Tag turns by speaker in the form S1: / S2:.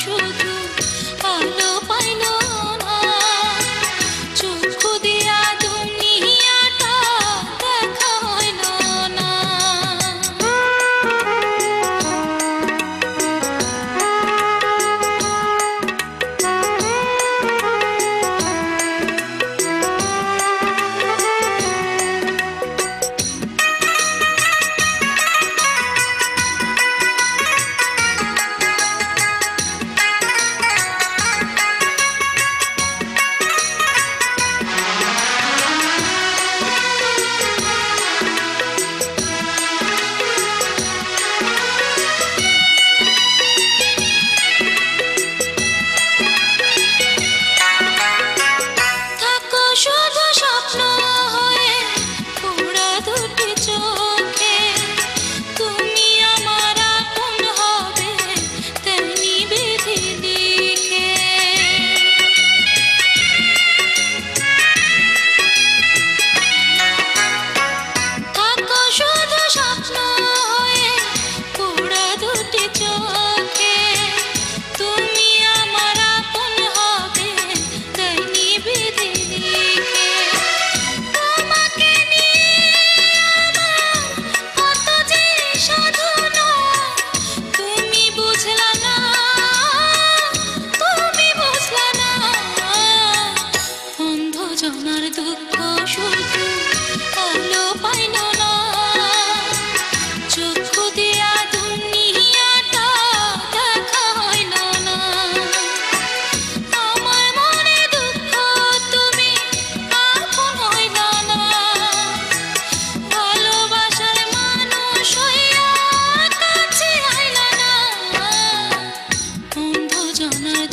S1: শুধু আলো পাইল না, চক্ষু দিয়া দুনিয়াটা দেখা হইল না। শুধু স্বপ্ন হয়ে পোড়া দুটি চোখে, তুমি আমার আপন হবে তেমনি বিধি লিখে। থাকো শুধু স্বপ্ন হয়ে পোড়া দুটি চোখে, তুমি আমার আপন হবে তেমনি বিধি লিখে। তোমাকে নিয়ে আমার কত যে সাধনা, তুমি বুঝলা না, তুমি বুঝলা না। অন্ধ জনার দুঃখ শুধু আলো পাইল না, চক্ষু দিয়া দুনিয়াটা দেখা হইল না। আমার মনে দুঃখ তুমি আপন হইলা না, ভালোবাসার মানুষ হইয়া কাছে আইলা না। অন্ধ জনার